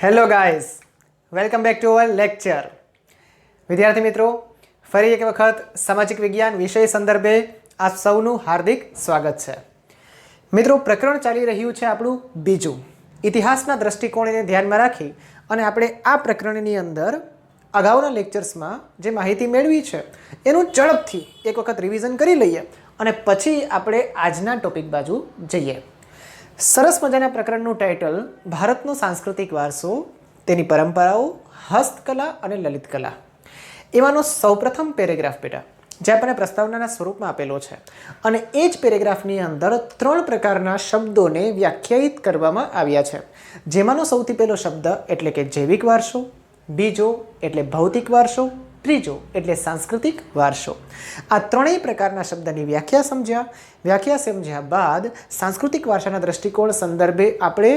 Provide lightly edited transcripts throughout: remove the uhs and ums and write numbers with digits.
Hello guys, welcome back to our lecture. વિદ્યાર્થી મિત્રો, ફરી એક વખત સામાજિક વિજ્ઞાન વિષય સંદર્ભે આપ સૌનું હાર્દિક સ્વાગત છે. મિત્રો, પ્રકરણ ચાલી રહ્યું છે આપણું બીજું, ઇતિહાસના દ્રષ્ટિકોણને ધ્યાનમાં રાખી અને આપણે આ પ્રકરણની અંદર અગાઉના લેક્ચર્સમાં જે માહિતી મેળવી છે એનું ઝડપથી એક વખત રિવિઝન કરી લઈએ અને પછી આપણે આજના ટોપિક બાજુ જઈએ. સરસ મજાના પ્રકરણનું ટાઇટલ ભારતનો સાંસ્કૃતિક વારસો, તેની પરંપરાઓ, હસ્તકલા અને લલિતકલા. એમાંનો સૌપ્રથમ પેરેગ્રાફ બેટા જે આપણને પ્રસ્તાવનાના સ્વરૂપમાં આપેલો છે અને એ જ પેરેગ્રાફની અંદર 3 પ્રકારના શબ્દોને વ્યાખ્યાયિત કરવામાં આવ્યા છે. જેમાંનો સૌથી પહેલો શબ્દ એટલે કે જૈવિક વારસો, બીજો એટલે ભૌતિક વારસો, ત્રીજો એટલે સાંસ્કૃતિક વારસો. આ ત્રણેય પ્રકારના શબ્દની વ્યાખ્યા સમજ્યા બાદ સાંસ્કૃતિક વારસાના દ્રષ્ટિકોણ સંદર્ભે આપણે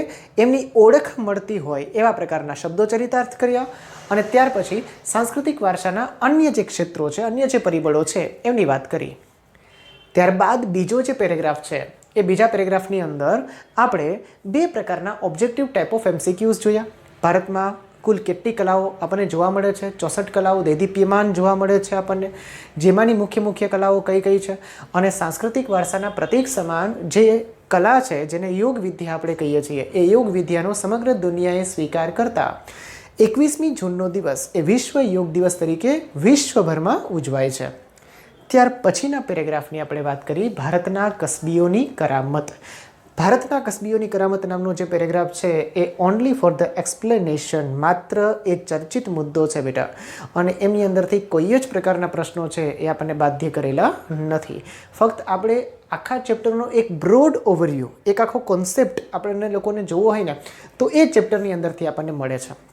એમની ઓળખ મળતી હોય એવા પ્રકારના શબ્દો ચરિતાર્થ કર્યા અને ત્યાર પછી સાંસ્કૃતિક વારસાના અન્ય જે ક્ષેત્રો છે, અન્ય જે પરિબળો છે એમની વાત કરી. ત્યારબાદ બીજો જે પેરેગ્રાફ છે એ બીજા પેરેગ્રાફની અંદર આપણે 2 પ્રકારના ઓબ્જેક્ટિવ ટાઈપ ઓફ MCQs જોયા. ભારતમાં કુલ કેટલી કલાઓ આપણને જોવા મળે છે? 64 કલાઓ દેદીપ્યમાન જોવા મળે છે આપણને, જેમાંની મુખ્ય કલાઓ કઈ કઈ છે અને સાંસ્કૃતિક વારસાના પ્રતીક સમાન જે કલા છે જેને યોગ વિદ્યા આપણે કહીએ છીએ, એ યોગ વિદ્યાનો સમગ્ર દુનિયાએ સ્વીકાર કરતા 21મી જૂનનો દિવસ એ વિશ્વ યોગ દિવસ તરીકે વિશ્વભરમાં ઉજવાય છે. ત્યાર પછીના પેરેગ્રાફની આપણે વાત કરી ભારતના કસબીઓની કરામત. ભારતના કસબીઓની કરામત નામનો જે પેરેગ્રાફ છે એ ઓનલી ફોર ધ એક્સપ્લેનેશન, માત્ર એક ચર્ચિત મુદ્દો છે બેટા, અને એમની અંદરથી કોઈ જ પ્રકારના પ્રશ્નો છે એ આપણને બાધ્ય કરેલા નથી. ફક્ત આપણે આખા ચેપ્ટરનો એક બ્રોડ ઓવરવ્યૂ, એક આખો કોન્સેપ્ટ આપણને લોકોને જોવો હોય ને તો એ ચેપ્ટરની અંદરથી આપણને મળે છે.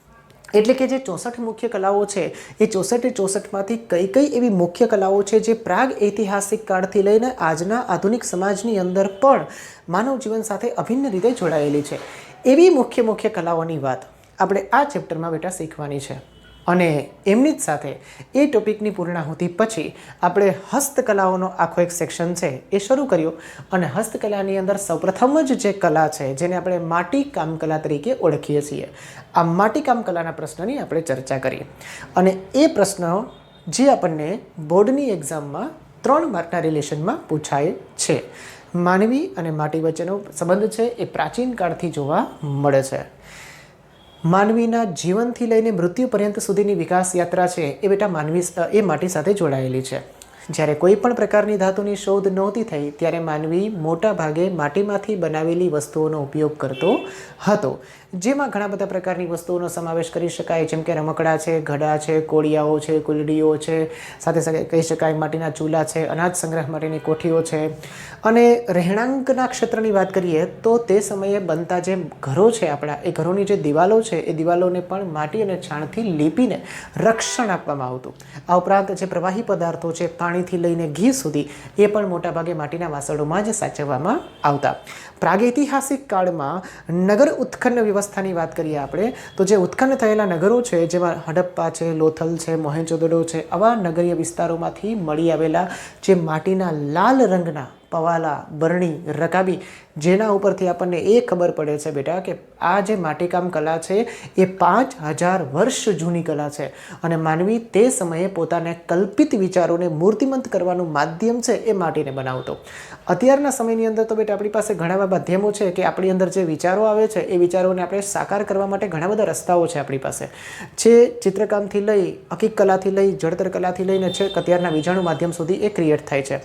એટલે કે જે 64 મુખ્ય કલાઓ છે એ 64માંથી કઈ એવી મુખ્ય કલાઓ છે જે પ્રાગ ઐતિહાસિક કાળથી લઈને આજના આધુનિક સમાજની અંદર પણ માનવ જીવન સાથે અભિન્ન રીતે જોડાયેલી છે, એવી મુખ્ય કલાઓની વાત આપણે આ ચેપ્ટરમાં બેટા શીખવાની છે. અને એમની જ સાથે એ ટોપિકની પૂર્ણાહુતિ પછી આપણે હસ્તકલાઓનો આખો એક સેક્શન છે એ શરૂ કર્યો અને હસ્તકલાની અંદર સૌપ્રથમ જ જે કલા છે જેને આપણે માટીકામ કલા તરીકે ઓળખીએ છીએ, આ માટીકામ કલાના પ્રશ્નની આપણે ચર્ચા કરી. અને એ પ્રશ્ન જે આપણને બોર્ડની એક્ઝામમાં 3 માર્કના રિલેશનમાં પૂછાય છે. માનવી અને માટી વચ્ચેનો સંબંધ છે એ પ્રાચીન કાળથી જોવા મળે છે. માનવીના જીવનથી લઈને મૃત્યુ પર્યંત સુધીની વિકાસ યાત્રા છે એ બેટા માટી સાથે જોડાયેલી છે. જ્યારે કોઈ પણ પ્રકારની ધાતુની શોધ નહોતી થઈ ત્યારે માનવી મોટા ભાગે માટીમાંથી બનાવેલી વસ્તુઓનો ઉપયોગ કરતો હતો, જેમાં ઘણા બધા પ્રકારની વસ્તુઓનો સમાવેશ કરી શકાય, જેમ કે રમકડા છે, ઘડા છે, કોળિયાઓ છે, કુલડીઓ છે, સાથે કહી શકાય માટીના ચૂલા છે, અનાજ સંગ્રહ માટેની કોઠીઓ છે. અને રહેણાંકના ક્ષેત્રની વાત કરીએ તો તે સમયે બનતા જે ઘરો છે આપણા, એ ઘરોની જે દિવાલો છે એ દિવાલોને પણ માટી અને છાણથી લીપીને રક્ષણ આપવામાં આવતું. આ ઉપરાંત જે પ્રવાહી પદાર્થો છે, પાણીથી લઈને ઘી સુધી, એ પણ મોટાભાગે માટીના વાસણોમાં જ સાચવવામાં આવતા. પ્રાગૈતિહાસિક કાળમાં નગર ઉત્ખનન વ્યવસ્થાની વાત કરીએ આપણે તો જે ઉત્ખનન થયેલા નગરો છે જેમાં હડપ્પા છે, લોથલ છે, મોહેંજો-દડો છે, આવા નગરીય વિસ્તારોમાંથી મળી આવેલા જે માટીના લાલ રંગના પવાલા, બરણી, રકાબી, જેના ઉપરથી આપણને એ ખબર પડે છે બેટા કે આ જે માટીકામ કલા છે એ 5000 વર્ષ જૂની કલા છે અને માનવી તે સમયે પોતાને કલ્પિત વિચારોને મૂર્તિમંત કરવાનું માધ્યમ છે એ માટીને બનાવતો. અત્યારના સમયની અંદર તો બેટા આપણી પાસે ઘણા બધા માધ્યમો છે કે આપણી અંદર જે વિચારો આવે છે એ વિચારોને આપણે સાકાર કરવા માટે ઘણા બધા રસ્તાઓ છે આપણી પાસે, જે ચિત્રકામથી લઈ, હકીક કલાથી લઈ, જળતર કલાથી લઈને છે અત્યારના વિજાણુ માધ્યમ સુધી એ ક્રિએટ થાય છે.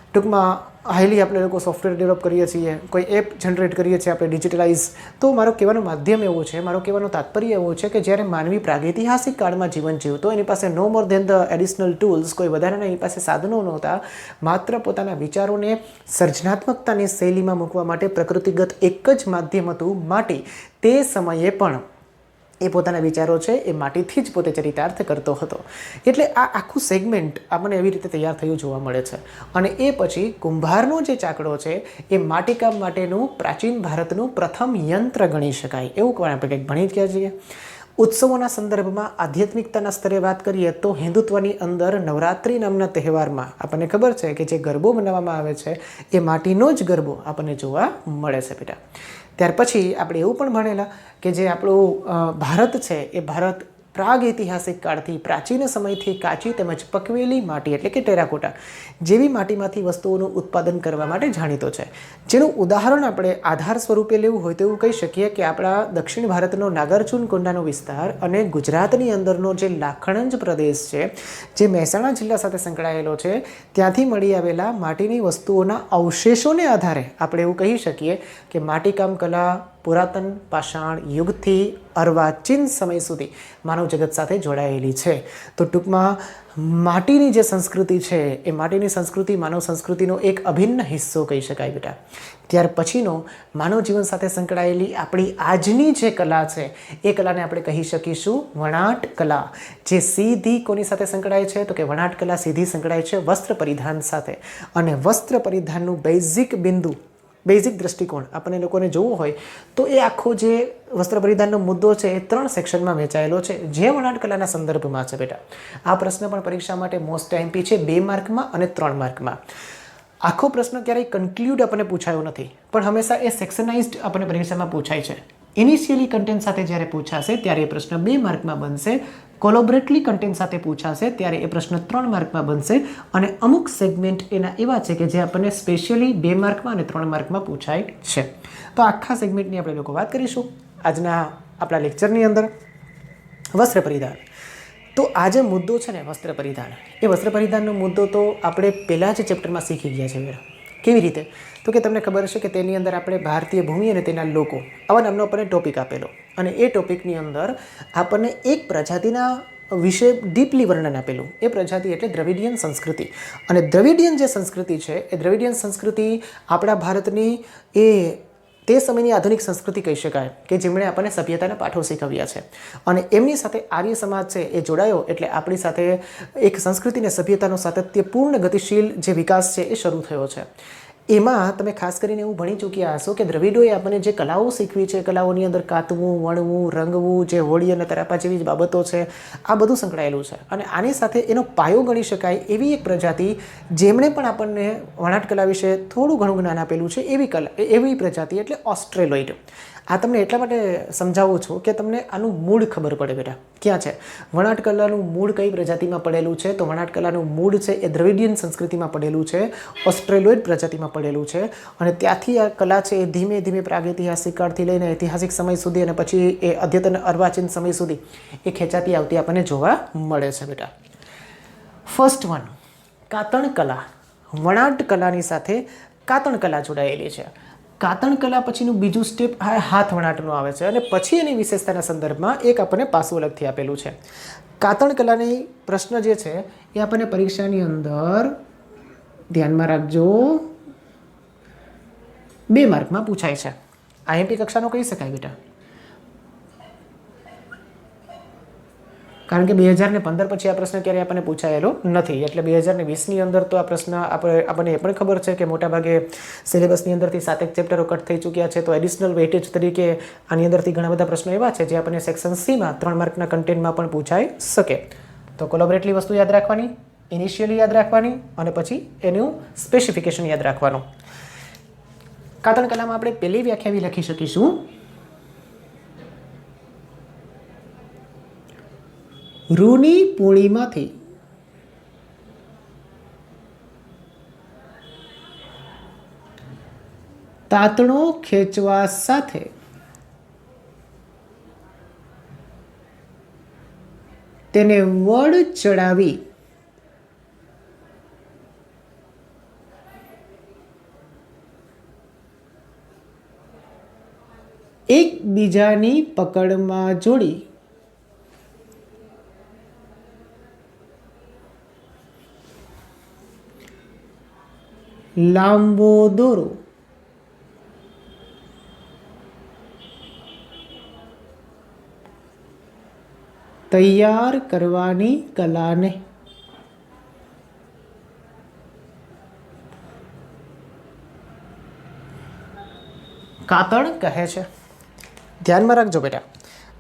ટૂંકમાં હાઈલી આપણે લોકો સોફ્ટવેર ડેવલપ કરીએ છીએ, કોઈ એપ જનરેટ કરીએ છીએ આપણે ડિજિટલાઇઝ. તો મારો કહેવાનો માધ્યમ એવું છે, મારો કહેવાનો તાત્પર્ય એવું છે કે જ્યારે માનવી પ્રાગૈતિહાસિક કાળમાં જીવન જીવતો, એની પાસે no more than the additional tools, કોઈ વધારાના એની પાસે સાધનો નહોતા, માત્ર પોતાના વિચારોને સર્જનાત્મકતાની શૈલીમાં મૂકવા માટે પ્રકૃતિગત એક જ માધ્યમ હતું માટી. તે સમયે પણ એ પોતાના વિચારો છે એ માટીથી જ પોતે ચરિતાર્થ કરતો હતો. એટલે આ આખું સેગમેન્ટ આપણને એવી રીતે તૈયાર થયું જોવા મળે છે. અને એ પછી કુંભારનો જે ચાકડો છે એ માટીકામ માટેનું પ્રાચીન ભારતનું પ્રથમ યંત્ર ગણી શકાય, એવું પણ આપણે કંઈક ભણી ગયા છીએ. ઉત્સવોના સંદર્ભમાં આધ્યાત્મિકતાના સ્તરે વાત કરીએ તો હિન્દુત્વની અંદર નવરાત્રિ નામના તહેવારમાં આપણને ખબર છે કે જે ગરબો બનાવવામાં આવે છે એ માટીનો જ ગરબો આપણને જોવા મળે છે બેટા. ત્યાર પછી આપણે એવું પણ ભણેલા કે જે આપણું ભારત છે એ ભારત પ્રાગૈતિહાસિક કાળથી પ્રાચીન સમયથી કાચી તેમજ પકવેલી માટી એટલે કે ટેરાકોટા જેવી માટીમાંથી વસ્તુઓનું ઉત્પાદન કરવા માટે જાણીતો છે. જેનું ઉદાહરણ આપણે આધાર સ્વરૂપે લેવું હોય તો એવું કહી શકીએ કે આપણા દક્ષિણ ભારતનો નાગાર્જુન કોંડાનો વિસ્તાર અને ગુજરાતની અંદરનો જે લાખણંજ પ્રદેશ છે જે મહેસાણા જિલ્લા સાથે સંકળાયેલો છે ત્યાંથી મળી આવેલા માટીની વસ્તુઓના અવશેષોને આધારે આપણે એવું કહી શકીએ કે માટીકામ કલા પુરાતન પાષાણ યુગથી અર્વાચીન સમય સુધી માનવ જગત સાથે જોડાયેલી છે. તો ટૂંકમાં માટીની જે સંસ્કૃતિ છે એ માટીની સંસ્કૃતિ માનવ સંસ્કૃતિનો એક અભિન્ન હિસ્સો કહી શકાય બેટા. ત્યાર પછીનો માનવ જીવન સાથે સંકળાયેલી આપણી આજની જે કલા છે એ કલાને આપણે કહી શકીશું વણાટ કલા, જે સીધી કોની સાથે સંકળાય છે તો કે વણાટ કલા સીધી સંકળાય છે વસ્ત્ર પરિધાન સાથે. અને વસ્ત્ર પરિધાનનું બેઝિક દ્રષ્ટિકોણ આપણને લોકોને જોવું હોય તો એ આખો જે વસ્ત્ર પરિધાનનો મુદ્દો છે એ 3 સેક્શનમાં વહેંચાયેલો છે જે વણાટ કલાના સંદર્ભમાં છે બેટા. આ પ્રશ્ન પણ પરીક્ષા માટે મોસ્ટ આઈએમપી છે 2 માર્કમાં અને 3 માર્કમાં. આખો પ્રશ્ન ક્યારેય કન્ક્લુડ આપણને પૂછાયો નથી પણ હંમેશા એ સેક્શનાઇઝ્ડ આપણને પરીક્ષામાં પૂછાય છે. ઇનિશિયલી કન્ટેન્ટ સાથે જ્યારે પૂછાશે ત્યારે એ પ્રશ્ન 2 માર્કમાં બનશે, કોલોબરેટલી કન્ટેન્ટ સાથે પૂછાશે ત્યારે એ પ્રશ્ન 3 માર્કમાં બનશે અને અમુક સેગમેન્ટ એના એવા છે કે જે આપણને સ્પેશિયલી 2 માર્કમાં અને 3 માર્કમાં પૂછાય છે. તો આખા સેગમેન્ટની આપણે લોકો વાત કરીશું આજના આપણા લેક્ચરની અંદર. વસ્ત્ર પરિધાન, તો આ જે મુદ્દો છે ને વસ્ત્ર પરિધાન, એ વસ્ત્ર પરિધાનનો મુદ્દો તો આપણે પહેલાં જ ચેપ્ટરમાં શીખી ગયા છે બેટા. કેવી રીતે તો કે તમને ખબર હશે કે તેની અંદર આપણે ભારતીય ભૂમિ અને તેના લોકો આવા નામનો આપણને ટોપિક આપેલો અને એ ટોપિકની અંદર આપણને એક પ્રજાતિના વિશે ડીપલી વર્ણન આપેલું. એ પ્રજાતિ એટલે દ્રવિડિયન સંસ્કૃતિ. અને દ્રવિડિયન જે સંસ્કૃતિ છે એ દ્રવિડિયન સંસ્કૃતિ આપણા ભારતની તે સમયની આધુનિક સંસ્કૃતિ કહી શકાય કે જેમણે આપણને સભ્યતાના પાઠો શીખવ્યા છે. અને એમની સાથે આર્ય સમાજ છે એ જોડાયો એટલે આપણી સાથે એક સંસ્કૃતિ અને સભ્યતાનો સાતત્યપૂર્ણ ગતિશીલ જે વિકાસ છે એ શરૂ થયો છે. એમાં તમે ખાસ કરીને એવું ભણી ચૂક્યા હશો કે દ્રવિડોએ આપણને જે કલાઓ શીખવી છે, કલાઓની અંદર કાતવું, વણવું, રંગવું, જે હોળી અને તરાપા જેવી જ બાબતો છે આ બધું સંકળાયેલું છે. અને આની સાથે એનો પાયો ગણી શકાય એવી એક પ્રજાતિ જેમણે પણ આપણને વણાટ કલા વિશે થોડું ઘણું જ્ઞાન આપેલું છે એવી પ્રજાતિ એટલે ઓસ્ટ્રેલોઇડ. આ તમને એટલા માટે સમજાવું છું કે તમને આનું મૂળ ખબર પડે બેટા. ક્યાં છે વણાટ કલાનું મૂળ કઈ પ્રજાતિમાં પડેલું છે? તો વણાટ કલાનું મૂળ છે એ દ્રવિડિયન સંસ્કૃતિમાં પડેલું છે, ઓસ્ટ્રેલોઇડ પ્રજાતિમાં પડેલું છે. અને ત્યાંથી આ કલા છે એ ધીમે ધીમે પ્રાગૈતિહાસિક કાળથી લઈને ઐતિહાસિક સમય સુધી અને પછી એ અદ્યતન અર્વાચીન સમય સુધી એ ખેંચાતી આવતી આપણને જોવા મળે છે બેટા. ફર્સ્ટ વન, કાતણ કલા. વણાટ કલાની સાથે કાતણ કલા જોડાયેલી છે. કાતણ કલા પછીનું બીજું સ્ટેપ હાથ વણાટનું આવે છે અને પછી એની વિશેષતાના સંદર્ભમાં એક આપણને પાસું અલગથી આપેલું છે. કાતણ કલાની પ્રશ્ન જે છે એ આપણને પરીક્ષાની અંદર ધ્યાનમાં રાખજો 2 માર્કમાં પૂછાય છે. આઈએમપી કક્ષાનો કહી શકાય બેટા. કારણ કે 2015 પછી આ પ્રશ્ન ક્યારે આપણને પૂછાયેલો નથી એટલે 2020ની અંદર તો આ પ્રશ્ન આપણને એ પણ ખબર છે કે મોટાભાગે સિલેબસની અંદરથી 7 ચેપ્ટરો કટ થઈ ચૂક્યા છે. તો એડિશનલ વેઇટેજ તરીકે આની અંદરથી ઘણા બધા પ્રશ્નો એવા છે જે આપણને સેક્શન સીમાં 3 માર્કના કન્ટેન્ટમાં પણ પૂછાઈ શકે. તો કોલોબરેટલી વસ્તુ યાદ રાખવાની, ઇનિશિયલી યાદ રાખવાની અને પછી એનું સ્પેસિફિકેશન યાદ રાખવાનું. કાતણ કલામાં આપણે પહેલી વ્યાખ્યા એવી લખી શકીશું, રૂની પૂણીમાંથી તાતણો ખેંચવા સાથે તેને વડ ચડાવી એકબીજાની પકડમાં જોડી લાંબો દોરો તૈયાર કરવાની કલાને કાતણ કહે છે. ધ્યાનમાં રાખજો બેટા,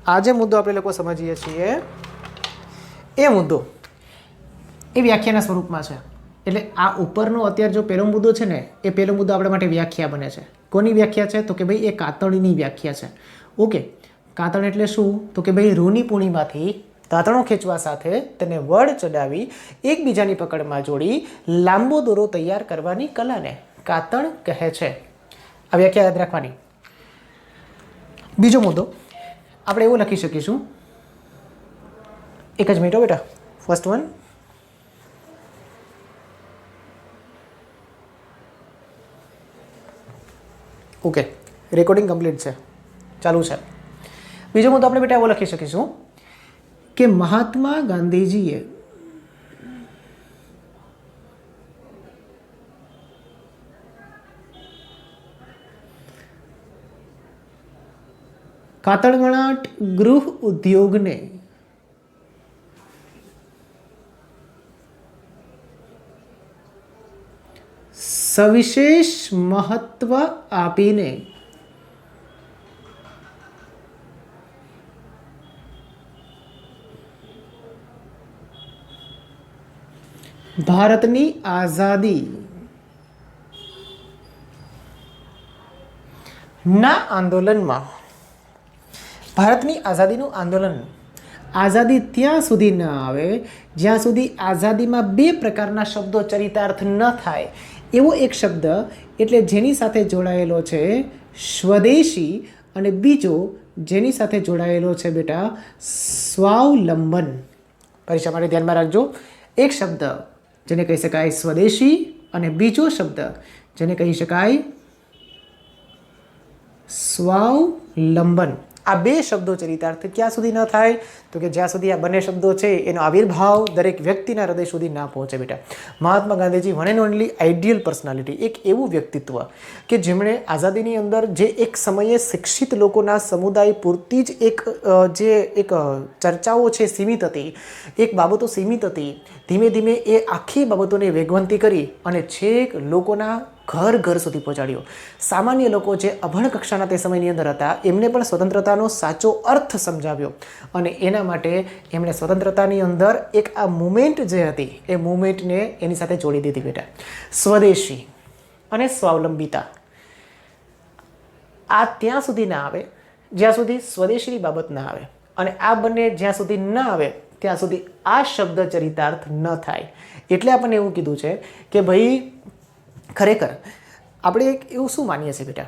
આ જે મુદ્દો આપણે લોકો સમજીએ છીએ એ મુદ્દો એ વ્યાખ્યાના સ્વરૂપમાં છે. એટલે આ ઉપરનો અત્યારે જો પહેલો મુદ્દો છે ને એ પહેલો મુદ્દો આપણા માટે વ્યાખ્યા બને છે. કોની વ્યાખ્યા છે? તો કે ભાઈ એ કાતળની વ્યાખ્યા છે. ઓકે, કાતળ એટલે શું? તો કે ભાઈ રૂની પૂણીમાંથી તાતણો ખેંચવા સાથે તેને વડ ચડાવી એકબીજાની પકડમાં જોડી લાંબો દોરો તૈયાર કરવાની કલાને કાતળ કહે છે. આ વ્યાખ્યા યાદ રાખવાની. બીજો મુદ્દો આપણે એવું લખી શકીશું, એક જ મિનિટ બેટા. First one, okay, recording complete છે, ચાલુ છે. બીજો મુદ્દો આપણે બેટા એવો લખી શકીશું કે મહાત્મા ગાંધીજીએ કાતળવણાટ ગૃહ ઉદ્યોગને સવિશેષ મહત્વ આપીને ભારતની આઝાદી ના આંદોલનમાં, ભારતની આઝાદીનું આંદોલન, આઝાદી ત્યાં સુધી ન આવે જ્યાં સુધી આઝાદીમાં બે પ્રકારના શબ્દો ચરિતાર્થ ન થાય એવો એક શબ્દ, એટલે જેની સાથે જોડાયેલો છે સ્વદેશી અને બીજો જેની સાથે જોડાયેલો છે બેટા સ્વાવલંબન. પરીક્ષા માટે ધ્યાનમાં રાખજો, એક શબ્દ જેને કહી શકાય સ્વદેશી અને બીજો શબ્દ જેને કહી શકાય સ્વાવલંબન. આ બે શબ્દો ચરિતાર્થ ક્યાં સુધી ન થાય? તો કે જ્યાં સુધી આ બંને શબ્દો છે એનો આવિર્ભાવ દરેક વ્યક્તિના હૃદય સુધી ના પહોંચે બેટા. Mahatma Gandhiji one and only ideal personality, એક એવું વ્યક્તિત્વ કે જેમણે આઝાદીની અંદર જે એક સમયે શિક્ષિત લોકોના સમુદાય પૂરતી જ એક ચર્ચાઓ છે સીમિત હતી, એક બાબતો સીમિત હતી, ધીમે ધીમે એ આખી બાબતોને વેગવંતી કરી અને છેક લોકોના ઘર ઘર સુધી પહોંચાડ્યો. સામાન્ય લોકો જે અભણ કક્ષાના તે સમયની અંદર હતા એમને પણ સ્વતંત્રતાનો સાચો અર્થ સમજાવ્યો અને એના માટે એમણે સ્વતંત્રતાની અંદર એક આ મુવમેન્ટ જે હતી એ મુવમેન્ટને એની સાથે જોડી દીધી બેટા. સ્વદેશી અને સ્વાવલંબિતા આ ત્યાં સુધી ના આવે જ્યાં સુધી સ્વદેશીની બાબત ના આવે, અને આ બંને જ્યાં સુધી ન આવે ત્યાં સુધી આ શબ્દ ચરિતાર્થ ન થાય. એટલે આપણને એવું કીધું છે કે ભાઈ ખરેખર આપણે એક એવું શું માનીએ છીએ બેટા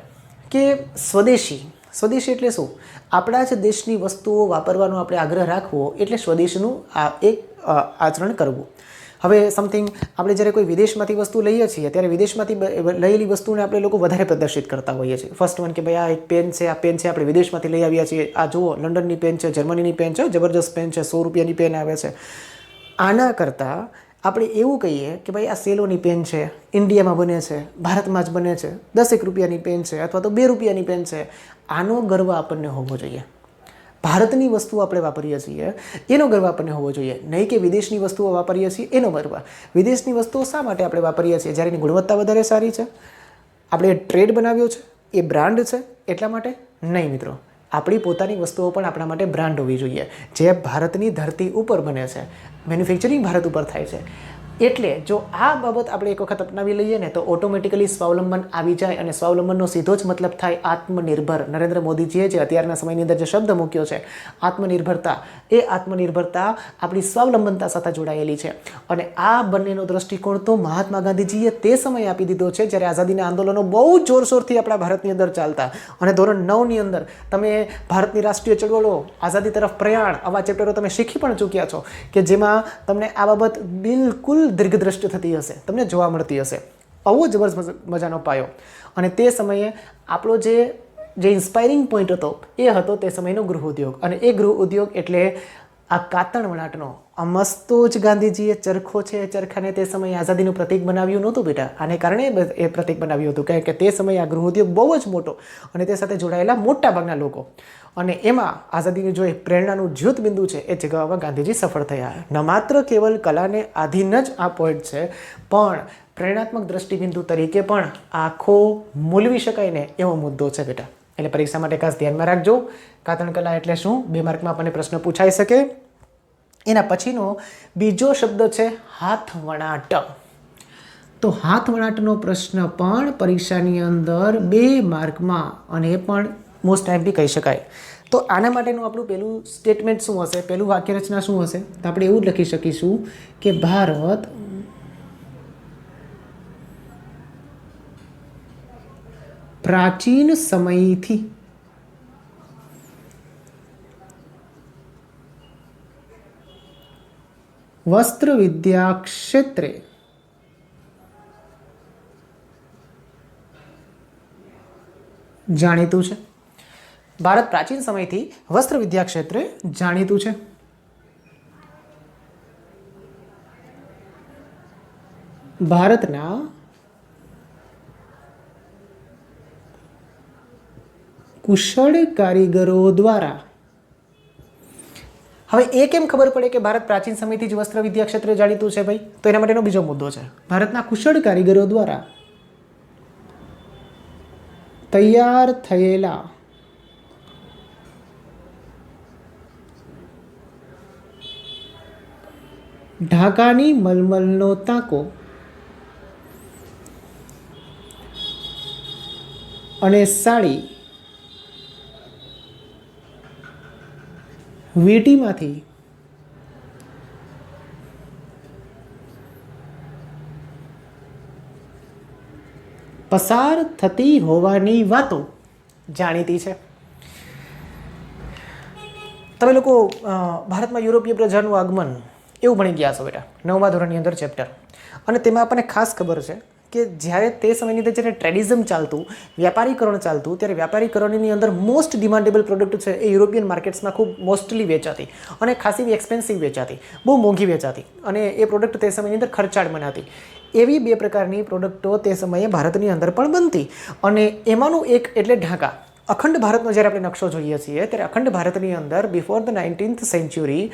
કે સ્વદેશી, સ્વદેશી એટલે શું? આપણા જ દેશની વસ્તુઓ વાપરવાનો આપણે આગ્રહ રાખવો એટલે સ્વદેશનું એક આચરણ કરવું. હવે સમથિંગ આપણે જ્યારે કોઈ વિદેશમાંથી વસ્તુ લઈએ છીએ ત્યારે વિદેશમાંથી લયેલી વસ્તુને આપણે લોકો વધારે પ્રદર્શિત કરતા હોઈએ છીએ. ફર્સ્ટ વન કે ભાઈ આ એક પેન છે, આ પેન છે આપણે વિદેશમાંથી લઈ આવ્યા છીએ, આ જુઓ લંડનની પેન છે, જર્મનીની પેન છે, જબરજસ્ત પેન છે, 100 રૂપિયાની પેન આવે છે. આના કરતાં આપણે એવું કહીએ કે ભાઈ આ સેલોની પેન છે, ઇન્ડિયામાં બને છે, ભારતમાં જ બને છે, 10 રૂપિયાની પેન છે અથવા તો 2 રૂપિયાની પેન છે. આનો ગર્વ આપણને હોવો જોઈએ. ભારતની વસ્તુઓ આપણે વાપરીએ છીએ એનો ગર્વ આપણને હોવો જોઈએ, નહીં કે વિદેશની વસ્તુઓ વાપરીએ છીએ એનો ગર્વ. વિદેશની વસ્તુઓ શા માટે આપણે વાપરીએ છીએ? જ્યારે એની ગુણવત્તા વધારે સારી છે, આપણે ટ્રેડ બનાવ્યો છે, એ બ્રાન્ડ છે એટલા માટે નહીં મિત્રો. આપણી પોતાની વસ્તુઓ પણ આપણા માટે બ્રાન્ડ હોવી જોઈએ, જે ભારતની ધરતી ઉપર બને છે, મેન્યુફેક્ચરિંગ ભારત ઉપર થાય છે. એટલે જો આ બાબત આપણે એક વખત અપનાવી લઈએ ને તો ઓટોમેટિકલી સ્વાવલંબન આવી જાય, અને સ્વાવલંબનનો સીધો જ મતલબ થાય આત્મનિર્ભર. નરેન્દ્ર મોદીજીએ જે અત્યારના સમયની અંદર જે શબ્દ મૂક્યો છે આત્મનિર્ભરતા, એ આત્મનિર્ભરતા આપણી સ્વાવલંબનતા સાથે જોડાયેલી છે. અને આ બંનેનો દ્રષ્ટિકોણ તો મહાત્મા ગાંધીજીએ તે સમયે આપી દીધો છે જ્યારે આઝાદીના આંદોલનો બહુ જોરશોરથી આપણા ભારતની અંદર ચાલતા. અને ધોરણ 9ની અંદર તમે ભારતની રાષ્ટ્રીય ચળવળો, આઝાદી તરફ પ્રયાણ, આવા ચેપ્ટરો તમે શીખી પણ ચૂક્યા છો કે જેમાં તમને આ બાબત બિલકુલ દીર્ઘદ્રષ્ટિ થતી હશે, તમને જોવા મળતી હશે. આવો જબરજસ્ત મજાનો પાયો. અને તે સમયે આપણો જે ઇન્સ્પાયરિંગ પોઈન્ટ હતો એ હતો તે સમયનો ગૃહ ઉદ્યોગ. અને એ ગૃહ ઉદ્યોગ એટલે આ કાતણ વણાટનો. આ મસ્તો જ ગાંધીજીએ ચરખો છે, ચરખાને તે સમયે આઝાદીનું પ્રતીક બનાવ્યું નહોતું બેટા. આને કારણે એ પ્રતીક બનાવ્યું હતું કારણ કે તે સમયે આ ગૃહ ઉદ્યોગ બહુ જ મોટો અને તે સાથે જોડાયેલા મોટા ભાગના લોકો, અને એમાં આઝાદીની જો એક પ્રેરણાનું જ્યોત બિંદુ છે એ જગાવવામાં ગાંધીજી સફળ થયા. ન માત્ર કેવલ કલાને આધીન જ આ પોઈન્ટ છે, પણ પ્રેરણાત્મક દ્રષ્ટિબિંદુ તરીકે પણ આખો મૂલવી શકાય ને એવો મુદ્દો છે બેટા. એટલે પરીક્ષા માટે ખાસ ધ્યાનમાં રાખજો. કાતણ કલા એટલે શું? 2 માર્કમાં આપણને પ્રશ્ન પૂછાઈ શકે. એના પછીનો બીજો શબ્દ છે હાથ વણાટ. તો હાથવણાટનો પ્રશ્ન પણ પરીક્ષાની અંદર 2 માર્કમાં, અને એ પણ મોસ્ટ ટાઈમથી કહી શકાય. તો આના માટેનું આપણું પહેલું સ્ટેટમેન્ટ શું હશે, પહેલું વાક્યરચના શું હશે? તો આપણે એવું જ લખી શકીશું કે ભારત પ્રાચીન સમયથી વસ્ત્ર વિદ્યા ક્ષેત્રે જાણીતું છે. ભારત પ્રાચીન સમયથી વસ્ત્ર વિદ્યા ક્ષેત્રે જાણીતું છે. ભારતના કુશળ કારીગરો દ્વારા. હવે એ કેમ ખબર પડે કે ભારત પ્રાચીન સમયથી જ વસ્ત્ર વિદ્યા ક્ષેત્રે જાણીતું છે ભાઈ? તો એના માટેનો બીજો મુદ્દો છે, ભારતના કુશળ કારીગરો દ્વારા તૈયાર થયેલા ઢાકાની મલમલનો તાકો અને સાડી વીટીમાંથી પસાર થતી હોવાની વાતો જાણીતી છે. તમે લોકો ભારતમાં યુરોપીય પ્રજાનું આગમન એવું ભણી ગયા છો બેટા, 9મા ધોરણની અંદર ચેપ્ટર. અને તેમાં આપણને ખાસ ખબર છે કે જ્યારે તે સમયની અંદર જ્યારે ટ્રેડિઝમ ચાલતું, વ્યાપારીકરણ ચાલતું, ત્યારે વ્યાપારીકરણની અંદર મોસ્ટ ડિમાન્ડેબલ પ્રોડક્ટ છે એ યુરોપિયન માર્કેટ્સમાં ખૂબ મોસ્ટલી વેચાતી અને ખાસી એક્સપેન્સિવ વેચાતી, બહુ મોંઘી વેચાતી, અને એ પ્રોડક્ટ તે સમયની અંદર ખર્ચાળ બનાતી. એવી 2 પ્રકારની પ્રોડક્ટો તે સમયે ભારતની અંદર પણ બનતી, અને એમાંનું એક એટલે ઢાકા. અખંડ ભારતનો જ્યારે આપણે નકશો જોઈએ છીએ ત્યારે અખંડ ભારતની અંદર before the 19th century,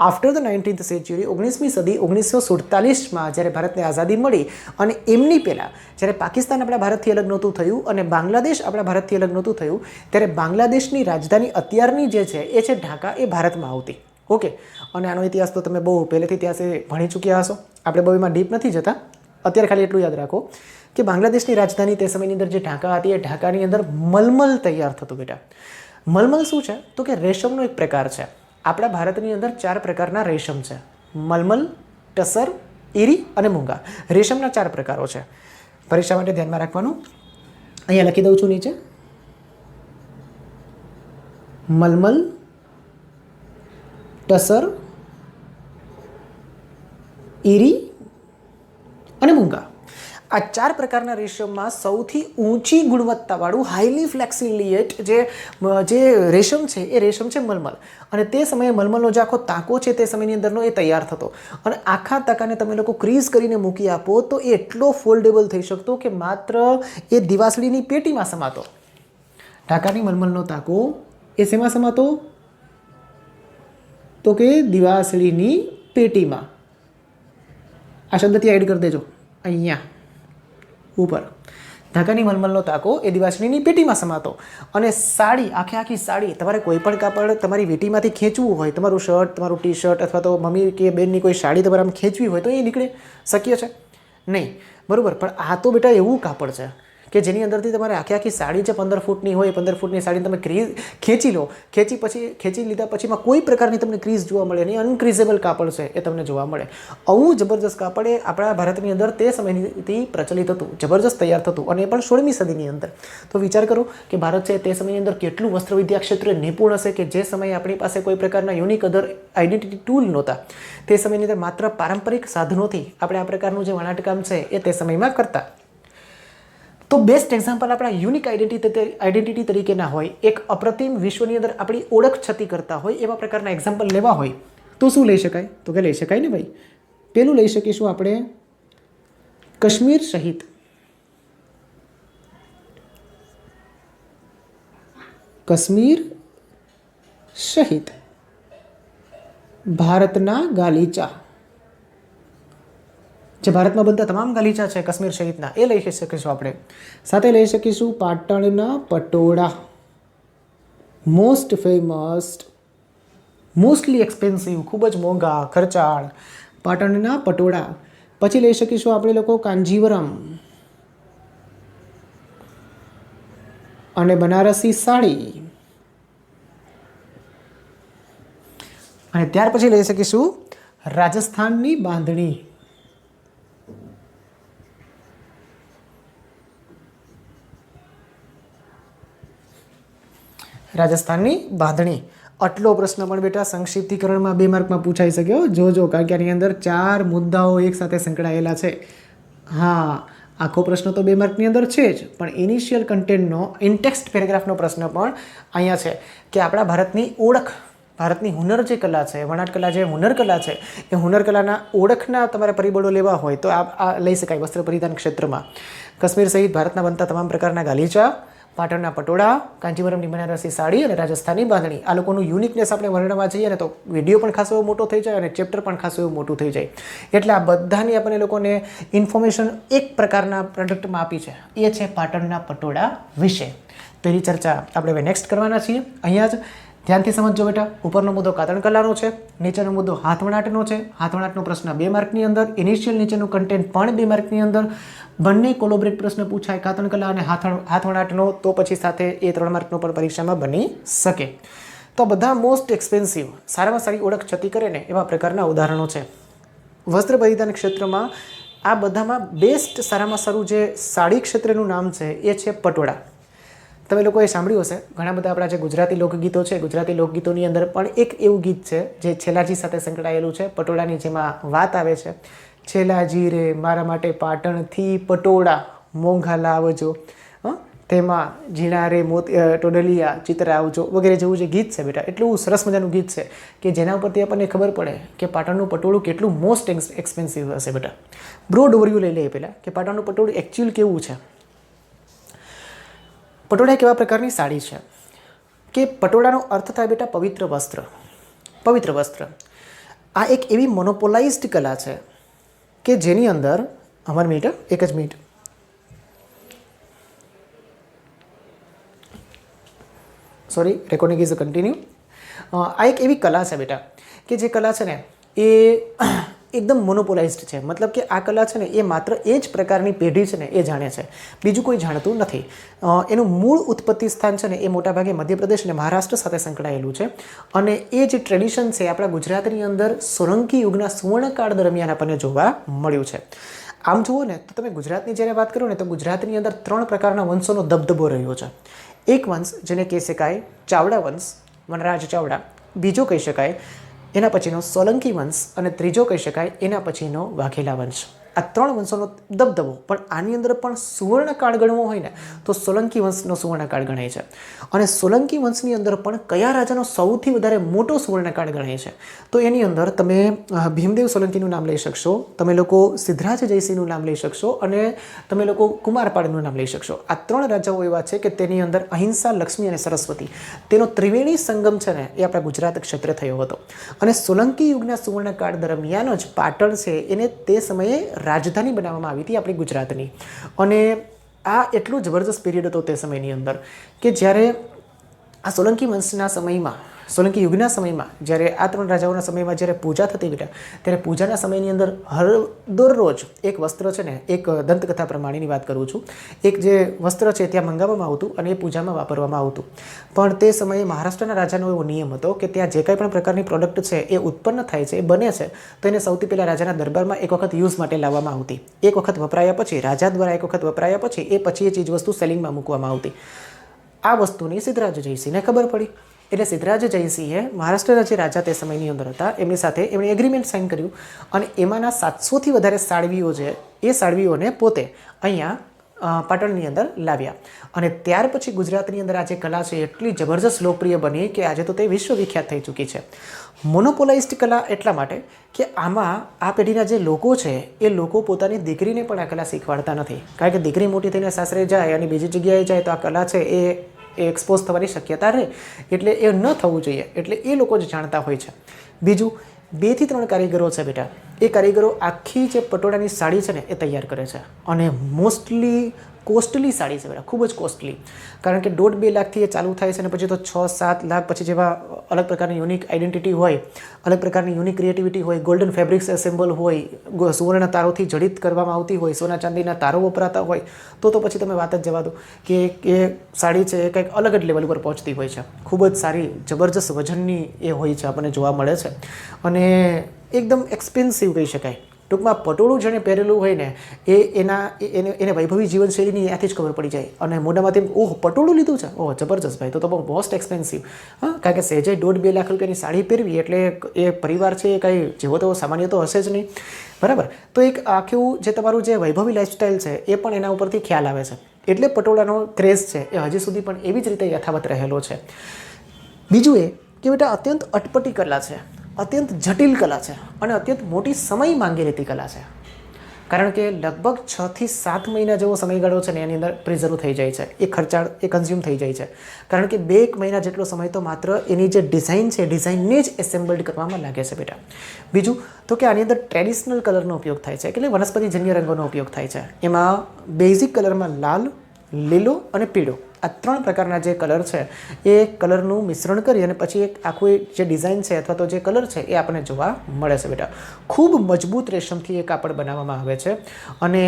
after the 19th century, 19મી સદી 1947માં જ્યારે ભારતને આઝાદી મળી, અને એમની પહેલાં જ્યારે પાકિસ્તાન આપણા ભારતથી અલગ નહોતું થયું અને બાંગ્લાદેશ આપણા ભારતથી અલગ નહોતું થયું, ત્યારે બાંગ્લાદેશની રાજધાની અત્યારની જે છે એ છે ઢાકા, એ ભારતમાં આવતી. ઓકે, અને આનો ઇતિહાસ તો તમે બહુ પહેલેથી ત્યાં ભણી ચૂક્યા હશો, આપણે બહુ એમાં ડીપ નથી જતા. અત્યારે ખાલી એટલું યાદ રાખો કે બાંગ્લાદેશની રાજધાની તે સમયની અંદર જે ઢાકા હતી, એ ઢાકાની અંદર મલમલ તૈયાર થતું બેટા. મલમલ શું છે? તો કે રેશમનો એક પ્રકાર છે. આપણા ભારતની અંદર 4 પ્રકારના રેશમ છે: મલમલ, ટસર, ઈરી અને મૂંગા. રેશમના 4 પ્રકારો છે. પરીક્ષા માટે ધ્યાનમાં રાખવાનું. અહીંયા લખી દઉં છું નીચે: મલમલ, ટસર, ઈરી અને મૂંગા. આ 4 પ્રકારના રેશમમાં સૌથી ઊંચી ગુણવત્તાવાળું હાઈલી ફ્લેક્સિલિએટ જે રેશમ છે એ રેશમ છે મલમલ. અને તે સમયે મલમલનો જે આખો તાકો છે તે સમયની અંદરનો એ તૈયાર થતો, અને આખા તાકાને તમે લોકો ક્રીઝ કરીને મૂકી આપો તો એ એટલો ફોલ્ડેબલ થઈ શકતો કે માત્ર એ દિવાસળીની પેટીમાં સમાતો. ઢાકાની મલમલનો તાકો એ શેમાં સમાતો? તો કે દિવાસળીની પેટીમાં. આ શબ્દ ત્યાં એડ કરી દેજો અહીંયા ઉપર. ઢાકાની મલમલનો તાકો એ દિવાસળીની પેટીમાં સમાતો. અને સાડી, આખી સાડી, તમારે કોઈ પણ કાપડ તમારી વીટીમાંથી ખેંચવું હોય, તમારું શર્ટ, તમારું ટી શર્ટ, અથવા તો મમ્મી કે બેનની કોઈ સાડી તમારે આમ ખેંચવી હોય તો એ નીકળે? શક્ય છે નહીં, બરાબર. પણ આ તો બેટા એવું કાપડ છે કે જેની અંદરથી તમારે આખી સાડી જે 15 ફૂટની હોય, 15 ફૂટની સાડી તમે ખેંચી લો, ખેંચી લીધા પછીમાં કોઈ પ્રકારની તમને ક્રીઝ જોવા મળે નહીં, અનક્રીઝેબલ કાપડ છે એ તમને જોવા મળે. આવું જબરજસ્ત કાપડ એ આપણા ભારતની અંદર તે સમયથી પ્રચલિત હતું, જબરજસ્ત તૈયાર થતું, અને એ પણ 16મી સદીની અંદર. તો વિચાર કરો કે ભારત છે તે સમયની અંદર કેટલું વસ્ત્રવિદ્યા ક્ષેત્રે નિપુણ હશે, કે જે સમયે આપણી પાસે કોઈ પ્રકારના યુનિક અધર આઈડેન્ટિટી ટૂલ નહોતા. તે સમયની અંદર માત્ર પારંપરિક સાધનોથી આપણે આ પ્રકારનું જે વણાટકામ છે એ તે સમયમાં કરતા. તો બેસ્ટ એક્ઝામ્પલ આપણા યુનિક આઈડેન્ટિટી તરીકેના હોય, એક અપ્રતિમ વિશ્વની અંદર આપણી ઓળખ છતી કરતા હોય એવા પ્રકારના એક્ઝામ્પલ લેવા હોય તો શું લઈ શકાય? તો કે લઈ શકાય ને ભાઈ. પેલું લઈ શકીશું આપણે કાશ્મીર સહિત ભારતના ગાલીચા, જે ભારતમાં બનતા તમામ ગાલીચા છે કાશ્મીર સહિતના, એ લઈ શકીશું આપણે. સાથે લઈ શકીશું પાટણના patola, most famous, mostly expensive, ખૂબ જ મોંઘા, ખર્ચાળ પાટણના પટોળા. પછી લઈ શકીશું આપણે લોકો કાંજીવરમ અને બનારસી સાડી, અને ત્યાર પછી લઈ શકીશું રાજસ્થાનની બાંધણી. રાજસ્થાનની બાંધણી. આટલો પ્રશ્ન પણ બેટા સંક્ષિપ્તીકરણમાં 2 માર્કમાં પૂછાઈ શક્યો. જોજો, કારણ કે આની અંદર 4 મુદ્દાઓ એક સાથે સંકળાયેલા છે. હા, આખો પ્રશ્ન તો 2 માર્કની અંદર છે જ, પણ ઇનિશિયલ કન્ટેન્ટનો ઇનટેક્સ્ટ પેરેગ્રાફનો પ્રશ્ન પણ અહીંયા છે કે આપણા ભારતની ઓળખ, ભારતની હુનર જે કલા છે, વણાટ કલા જે હુનર કલા છે, એ હુનર કલાના ઓળખના તમારે પરિબળો લેવા હોય તો આ લઈ શકાય. વસ્ત્ર પરિધાન ક્ષેત્રમાં કાશ્મીર સહિત ભારતના બનતા તમામ પ્રકારના ગાલીચા, પાટણના પટોળા, કાંચીવરમની બનારસી સાડી અને રાજસ્થાની બાંધણી. આ લોકોનું યુનિકનેસ આપણે વર્ણવા જઈએ ને તો વિડીયો પણ ખાસો એવો મોટો થઈ જાય અને ચેપ્ટર પણ ખાસો એવું મોટું થઈ જાય. એટલે આ બધાની આપણે લોકોને ઇન્ફોર્મેશન એક પ્રકારના પ્રોડક્ટમાં આપી છે, એ છે પાટણના પટોળા વિશે. તો એની ચર્ચા આપણે હવે નેક્સ્ટ કરવાના છીએ. અહીંયા જ ધ્યાનથી સમજજો બેટા. ઉપરનો મુદ્દો કાતણ કલાનો છે, નીચેનો મુદ્દો હાથવણાટનો છે. હાથવણાટનો પ્રશ્ન 2 માર્કની અંદર, ઇનિશિયલ નીચેનું કન્ટેન્ટ પણ 2 માર્કની અંદર. બંને કોલોબરેટ પ્રશ્ન પૂછાય, કાતણ કલા અને હાથવણાટનો, તો પછી સાથે એ 3 માર્કનો પણ પરીક્ષામાં બની શકે. તો બધા મોસ્ટ એક્સપેન્સિવ, સારામાં સારી ઓળખ છતી કરે ને એવા પ્રકારના ઉદાહરણો છે. વસ્ત્ર પરિધાન ક્ષેત્રમાં આ બધામાં બેસ્ટ, સારામાં સારું જે સાડી ક્ષેત્રનું નામ છે એ છે પટોળા. તમે લોકોએ સાંભળ્યું હશે, ઘણા બધા આપણા જે ગુજરાતી લોકગીતો છે, ગુજરાતી લોકગીતોની અંદર પણ એક એવું ગીત છે જે છેલાજી સાથે સંકળાયેલું છે, પટોળાની, જેમાં વાત આવે છે, છેલાજી રે મારા માટે પાટણથી પટોળા મોંઘા લાવજો, તેમાં ઝીણા રે ટોડલિયા ચિત્ર આવજો, વગેરે જેવું જે ગીત છે બેટા, એટલું સરસ મજાનું ગીત છે કે જેના ઉપરથી આપણને ખબર પડે કે પાટણનું પટોળું કેટલું મોસ્ટ એક્સપેન્સિવ હશે બેટા. બ્રોડ ઓવરવ્યૂ લઈ લઈએ પહેલાં કે પાટણનું પટોળું એકચ્યુઅલ કેવું છે. પટોળા એક એવા પ્રકારની સાડી છે કે પટોળાનો અર્થ થાય બેટા પવિત્ર વસ્ત્ર. પવિત્ર વસ્ત્ર આ એક એવી મોનોપોલાઇઝ્ડ કલા છે કે જેની અંદર, અમારી મિનિટ, એક જ minute, sorry, recording is continue. આ એક એવી કલા છે બેટા કે જે કલા છે ને એ એકદમ મોનોપોલાઇઝ્ડ છે. મતલબ કે આ કલા છે ને એ માત્ર એ જ પ્રકારની પેઢી છે ને એ જાણે છે, બીજું કોઈ જાણતું નથી. એનું મૂળ ઉત્પત્તિ સ્થાન છે ને એ મોટાભાગે મધ્યપ્રદેશ અને મહારાષ્ટ્ર સાથે સંકળાયેલું છે. અને એ જે ટ્રેડિશન છે આપણા ગુજરાતની અંદર સોલંકી યુગના સુવર્ણકાળ દરમિયાન આપણને જોવા મળ્યું છે. આમ જુઓ ને તો તમે ગુજરાતની જ્યારે વાત કરો ને તો ગુજરાતની અંદર 3 પ્રકારના વંશોનો દબદબો રહ્યો છે. એક વંશ જેને કહી શકાય ચાવડા વંશ, વનરાજ ચાવડા. બીજો કહી શકાય એના પછીનો સોલંકી વંશ, અને ત્રીજો કહી શકાય એના પછીનો વાઘેલા વંશ. આ 3 વંશોનો દબદબો. પણ આની અંદર પણ સુવર્ણકાળ ગણવો હોય ને તો સોલંકી વંશનો સુવર્ણકાળ ગણાય છે. અને સોલંકી વંશની અંદર પણ કયા રાજાનો સૌથી વધારે મોટો સુવર્ણકાળ ગણાય છે તો એની અંદર તમે ભીમદેવ સોલંકીનું નામ લઈ શકશો, તમે લોકો સિદ્ધરાજ જયસિંહનું નામ લઈ શકશો, અને તમે લોકો કુમારપાળનું નામ લઈ શકશો. આ 3 રાજાઓ એવા છે કે તેની અંદર અહિંસા, લક્ષ્મી અને સરસ્વતી, તેનો ત્રિવેણી સંગમ છે ને એ આપણા ગુજરાત ક્ષેત્રે થયો હતો. અને સોલંકી યુગના સુવર્ણકાળ દરમિયાન જ પાટણ છે એને તે સમયે રાજધાની બનાવવામાં આવી હતી આપણી ગુજરાતની. અને આ એટલું જબરજસ્ત પીરિયડ હતો તે સમયની અંદર કે જ્યારે આ સોલંકી વંશના સમયમાં, સોલંકી યુગના સમયમાં, જ્યારે આ 3 રાજાઓના સમયમાં જ્યારે પૂજા થતી બેટા, ત્યારે પૂજાના સમયની અંદર દરરોજ એક વસ્ત્ર છે ને, એક દંતકથા પ્રમાણેની વાત કરું છું, એક જે વસ્ત્ર છે ત્યાં મંગાવવામાં આવતું અને એ પૂજામાં વાપરવામાં આવતું. પણ તે સમયે મહારાષ્ટ્રના રાજાનો એવો નિયમ હતો કે ત્યાં જે કંઈ પણ પ્રકારની પ્રોડક્ટ છે એ ઉત્પન્ન થાય છે, એ બને છે, તો એને સૌથી પહેલાં રાજાના દરબારમાં એક વખત યુઝ માટે લાવવામાં આવતી. એક વખત વપરાયા પછી, રાજા દ્વારા એક વખત વપરાયા પછી એ ચીજવસ્તુ સેલિંગમાં મૂકવામાં આવતી. આ વસ્તુની સિદ્ધરાજ જયસિંહને ખબર પડી. એટલે સિદ્ધરાજ જયસિંહે મહારાષ્ટ્રના જે રાજા તે સમયની અંદર હતા એમની સાથે એમણે એગ્રીમેન્ટ સાઇન કર્યું, અને એમાંના 700થી વધારે સાળવીઓ છે એ સાળવીઓને પોતે અહીંયા પાટણની અંદર લાવ્યા. અને ત્યાર પછી ગુજરાતની અંદર આ જે કલા છે એટલી જબરજસ્ત લોકપ્રિય બની કે આજે તો તે વિશ્વવિખ્યાત થઈ ચૂકી છે. મોનોપોલાઇઝ્ડ કલા એટલા માટે કે આમાં આ પેઢીના જે લોકો છે એ લોકો પોતાની દીકરીને પણ આ કલા શીખવાડતા નથી. કારણ કે દીકરી મોટી થઈને સાસરે જાય અને બીજી જગ્યાએ જાય તો આ કલા છે એ એક્સપોઝ થવાની શક્યતા રહે, એટલે એ ન થવું જોઈએ. એટલે એ લોકો જ જાણતા હોય છે. બીજું, 2 થી 3 કારીગરો છે બેટા, એ કારીગરો આખી જે પટોળાની સાડી છે ને એ તૈયાર કરે છે. અને મોસ્ટલી કોસ્ટલી સાડી છે બેટા, ખૂબ જ કોસ્ટલી. કારણ કે 1.5-2 લાખથી એ ચાલુ થાય છે અને પછી તો 6-7 લાખ પછી જેવા અલગ પ્રકારની યુનિક આઈડેન્ટિટી હોય, અલગ પ્રકારની યુનિક ક્રિએટિવિટી હોય, ગોલ્ડન ફેબ્રિક્સ એસેમ્બલ હોય, સુવર્ણ તારોથી જડિત કરવામાં આવતી હોય, સોના ચાંદીના તારો વપરાતા હોય, તો પછી તમે વાત જ જવા દો કે એ સાડી છે એ કંઈક અલગ જ લેવલ પર પહોંચતી હોય છે. ખૂબ જ સારી જબરજસ્ત વજનની એ હોય છે, આપણને જોવા મળે છે અને એકદમ એક્સપેન્સિવ કહી શકાય. ટૂંકમાં પટોળું જેણે પહેરેલું હોય ને એને વૈભવી જીવનશૈલીની ત્યાંથી જ ખબર પડી જાય અને મોઢામાંથી ઓહ પટોળું લીધું છે, ઓહ જબરજસ્ત ભાઈ, તો બહુ મોસ્ટ એક્સપેન્સિવ. હા, કારણ કે સહેજે 1.5-2 લાખ રૂપિયાની સાડી પહેરવી એટલે એ પરિવાર છે એ કાંઈ જેવો તેવો સામાન્ય તો હશે જ નહીં, બરાબર. તો એક આખું જે તમારું જે વૈભવી લાઈફસ્ટાઈલ છે એ પણ એના ઉપરથી ખ્યાલ આવે છે. એટલે પટોળાનો ક્રેઝ છે એ હજી સુધી પણ એવી જ રીતે યથાવત રહેલો છે. બીજું એ કે બેટા અત્યંત અટપટી કલા છે, અત્યંત જટિલ કલા છે અને અત્યંત મોટી સમય માંગી લેતી કલા છે. કારણ કે લગભગ 6 થી 7 મહિના જેવો સમયગાળો છે ને એની અંદર પ્રિઝર્વ થઈ જાય છે, એ ખર્ચાળ એ કન્ઝ્યુમ થઈ જાય છે. કારણ કે 2-1 મહિના જેટલો સમય તો માત્ર એની જે ડિઝાઇન છે ડિઝાઇનને જ એસેમ્બલ્ડ કરવામાં લાગે છે બેટા. બીજું તો કે આની અંદર ટ્રેડિશનલ કલરનો ઉપયોગ થાય છે, એટલે વનસ્પતિજન્ય રંગોનો ઉપયોગ થાય છે. એમાં બેઝિક કલરમાં લાલ, લીલો અને પીળો આ 3 પ્રકારના જે કલર છે એ કલરનું મિશ્રણ કરી અને પછી એક આખું જે ડિઝાઇન છે અથવા તો જે કલર છે એ આપણને જોવા મળે છે બેટા. ખૂબ મજબૂત રેશમથી એ કાપડ બનાવવામાં આવે છે અને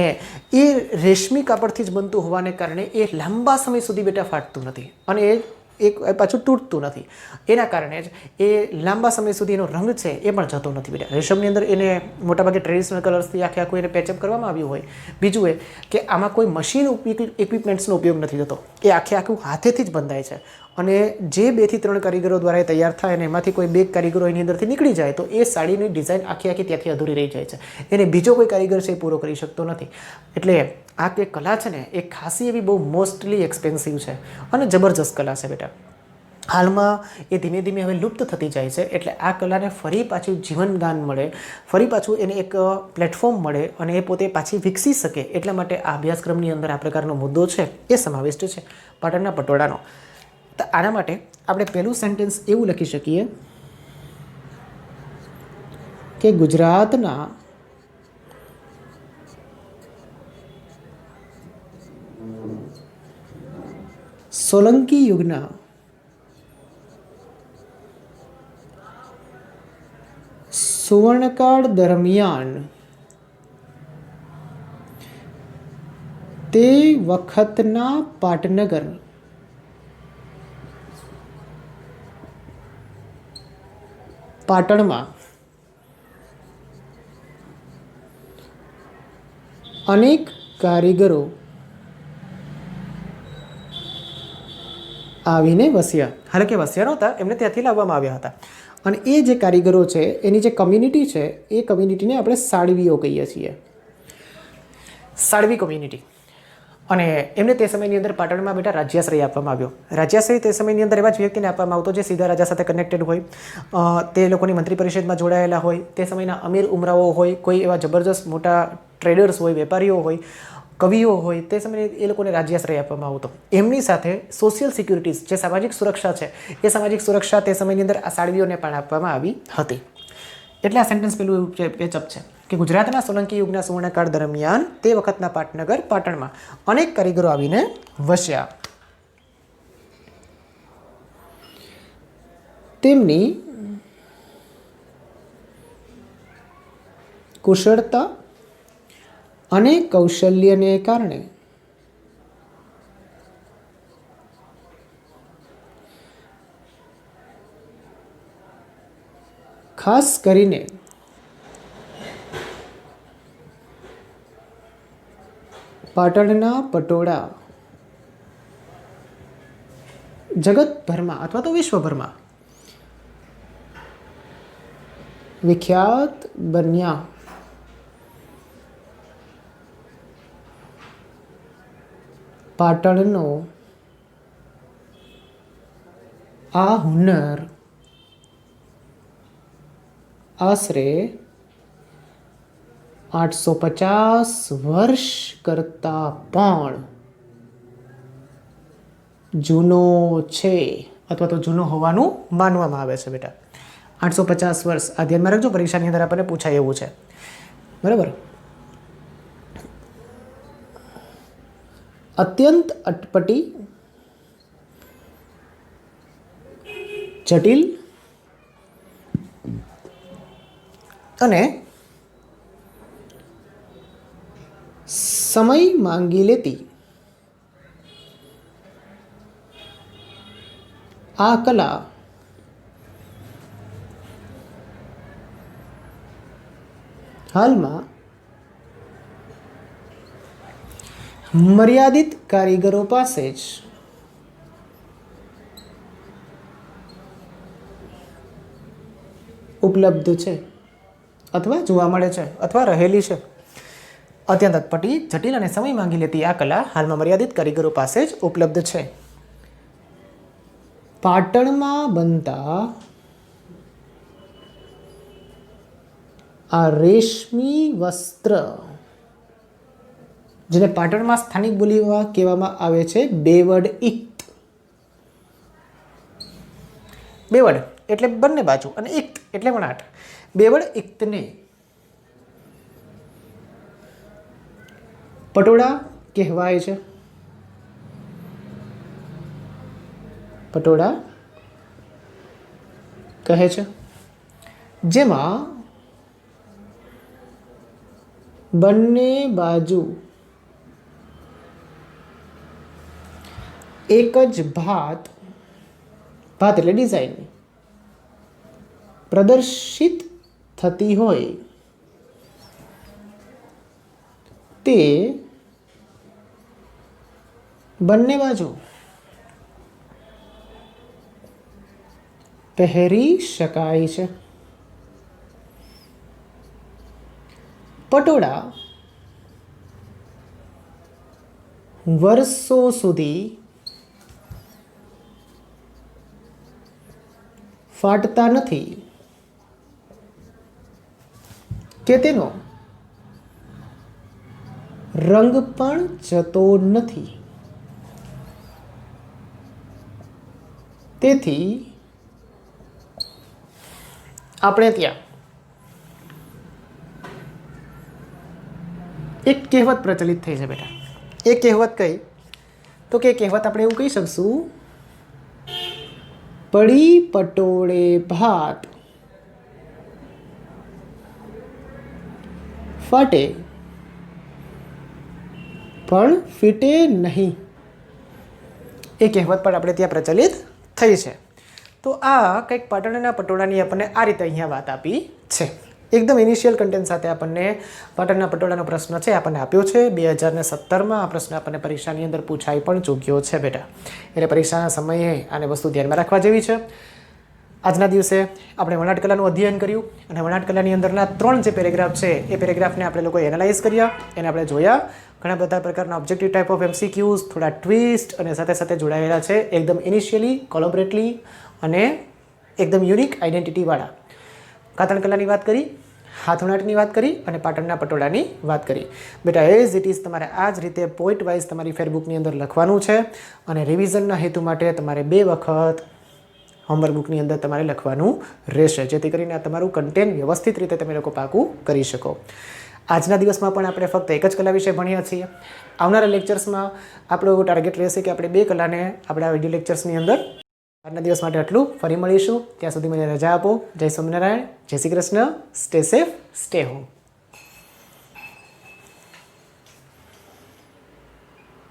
એ રેશમી કાપડથી જ બનતું હોવાને કારણે એ લાંબા સમય સુધી બેટા ફાટતું નથી અને એ પાછું તૂટતું નથી. એના કારણે જ એ લાંબા સમય સુધી એનો રંગ છે એ પણ જતો નથી બેટા. રેશમની અંદર એને મોટાભાગે ટ્રેડિશનલ કલર્સથી આખું એને પેચઅપ કરવામાં આવ્યું હોય. બીજું એ કે આમાં કોઈ મશીન ઇક્વિપમેન્ટ્સનો ઉપયોગ નથી થતો, એ આખું હાથેથી જ બંધાય છે અને જે 2 થી 3 કારીગરો દ્વારા એ તૈયાર થાય અને એમાંથી કોઈ 2 કારીગરો એની અંદરથી નીકળી જાય તો એ સાડીની ડિઝાઇન આખી ત્યાંથી અધૂરી રહી જાય છે. એને બીજો કોઈ કારીગર છે એ પૂરો કરી શકતો નથી. એટલે આ જે કલા છે ને એ ખાસી એવી બહુ મોસ્ટલી એક્સપેન્સિવ છે અને જબરજસ્ત કલા છે બેટા. હાલમાં એ ધીમે ધીમે હવે લુપ્ત થતી જાય છે. એટલે આ કલાને ફરી પાછું જીવનદાન મળે, ફરી પાછું એને એક પ્લેટફોર્મ મળે અને એ પોતે પાછી વિકસી શકે એટલા માટે આ અભ્યાસક્રમની અંદર આ પ્રકારનો મુદ્દો છે એ સમાવિષ્ટ છે પાટણના પટોળાનો. તો આના માટે આપણે પહેલું સેન્ટેન્સ એવું લખી શકીએ કે ગુજરાતના સોલંકી યુગના સુવર્ણકાળ દરમિયાન તે વખતના પાટનગર પાટણમાં અનેક કારીગરો આવીને વસ્યા. હાલ કે વસ્યા નહોતા, એમને ત્યાંથી લાવવામાં આવ્યા હતા. અને એ જે કારીગરો છે એની જે કમ્યુનિટી છે એ કમ્યુનિટીને આપણે સાડવીઓ કહીએ છીએ, સાડવી કમ્યુનિટી. અને એમને તે સમયની અંદર પાટણમાં બેટા રાજ્યાશ્રય આપવામાં આવ્યો. રાજ્યાશ્રય તે સમયની અંદર એવા જ વ્યક્તિને આપવામાં આવતો જે સીધા રાજા સાથે કનેક્ટેડ હોય, તે લોકોની મંત્રી પરિષદમાં જોડાયેલા હોય, તે સમયના અમીર ઉમરાઓ હોય, કોઈ એવા જબરજસ્ત મોટા ટ્રેડર્સ હોય, વેપારીઓ હોય, કવિઓ હોય, તે સમયે એ લોકોને રાજ્યાશ્રય આપવામાં આવતો. એમની સાથે સોશિયલ સિક્યુરિટીઝ જે સામાજિક સુરક્ષા છે એ સામાજિક સુરક્ષા તે સમયની અંદર આ સાડવીઓને પણ આપવામાં આવી હતી. એટલે આ સેન્ટેન્સ પેલું પેચઅપ છે કે ગુજરાતના સોલંકી યુગના સુવર્ણકાળ દરમિયાન તે વખતના પાટનગર પાટણમાં અનેક કારીગરો આવીને વસ્યા. તેમની કુશળતા અને કૌશલ્યને કારણે ખાસ કરીને પાટણના પટોળા જગતભરમાં અથવા તો વિશ્વભરમાં વિખ્યાત બન્યા. પાટણનો આ હુનર આશરે 850 વર્ષ કરતાં પણ જૂનો છે અથવા તો જૂનો હોવાનું માનવામાં આવે છે બેટા. 850 વર્ષ આ ધ્યાનમાં રાખજો, પરીક્ષાની અંદર આપણને પૂછાય એવું છે, બરાબર. અત્યંત અટપટી, જટિલ અને સમય માંગી લેતી આ કલા હાલમાં મર્યાદિત કારીગરો પાસે જ ઉપલબ્ધ છે અથવા જોવા મળે છે અથવા રહેલી છે. અત્યંત અટપટી, જટિલ અને સમય માંગી લેતી આ કલા હાલમાં મર્યાદિત કારીગરો પાસે જ ઉપલબ્ધ છે. પાટણમાં બનતા આ રેશમી વસ્ત્ર, જેને પાટણમાં સ્થાનિક બોલીમાં કહેવામાં આવે છે બેવડ ઇક્ત. બેવડ એટલે બંને બાજુ અને ઇક્ત એટલે વણાટ. બેવડ ઇક્તને પટોળા કહેવાય છે. પટોળા કહે છે, જેમાં બંને બાજુ એક જ ભાત એટલે ડિઝાઇન પ્રદર્શિત થતી હોય તે બંને બાજુ પહેરી શકાય છે. પટોળા વર્ષો સુધી ફાટતા નથી કે તેનો રંગ પણ જતો નથી. તેથી આપણે ત્યાં એક કહેવત પ્રચલિત થઈ છે બેટા. એ કહેવત કઈ તો કે કહેવત આપણે એવું કહી શકશું, પડી પટોળે ભાત ફાટે પણ ફીટે નહીં. એ કહેવત પણ આપણે ત્યાં પ્રચલિત થઈ છે. તો આ કંઈક પાટણના પટોળાની આપણને આ રીતે અહીંયા વાત આપી છે. એકદમ ઇનિશિયલ કન્ટેન્ટ સાથે આપણને પાટણના પટોળાનો પ્રશ્ન છે આપણને આપ્યો છે. 2017માં આ પ્રશ્ન આપણને પરીક્ષાની અંદર પૂછાઈ પણ ચૂક્યો છે બેટા. એટલે પરીક્ષાના સમયે આને વસ્તુ ધ્યાનમાં રાખવા જેવી છે. આજના દિવસે આપણે વણાટ કલાનું અધ્યયન કર્યું અને વણાટ કલાની અંદરના 3 જે પેરેગ્રાફ છે એ પેરેગ્રાફને આપણે લોકોએ એનાલાઇઝ કર્યા, એને આપણે જોયા. ઘણા બધા પ્રકારના ઓબ્જેક્ટિવ ટાઈપ ઓફ MCQs, થોડા ટ્વિસ્ટ અને સાથે સાથે જોડાયેલા છે એકદમ ઇનિશિયલી, કોલોબરેટલી અને એકદમ યુનિક આઈડેન્ટિટીવાળા. કાતણ કલાની વાત કરી, હાથ વણાટની વાત કરી અને પાટણના પટોળાની વાત કરી. બેટા એઝ ઇટ ઇઝ તમારે આ જ રીતે પોઈન્ટ વાઇઝ તમારી ફેરબુકની અંદર લખવાનું છે અને રિવિઝનના હેતુ માટે તમારે 2 વખત હોમવર્ક બુકની અંદર તમારે લખવાનું રહેશે, જેથી કરીને આ તમારું કન્ટેન્ટ વ્યવસ્થિત રીતે તમે લોકો પાકું કરી શકો. આજના દિવસમાં પણ આપણે ફક્ત એક જ કલા વિશે ભણ્યા છીએ. આવનારા લેક્ચર્સમાં આપણો ટાર્ગેટ રહેશે કે આપણે 2 કલાને આપણા વિડીયો લેક્ચર્સની અંદર. આજના દિવસ માટે આટલું. ફરી મળીશું. ત્યાં સુધી મને રજા આપો. જય સ્વામિનારાયણ, જય Shri Krishna. Stay safe, stay home.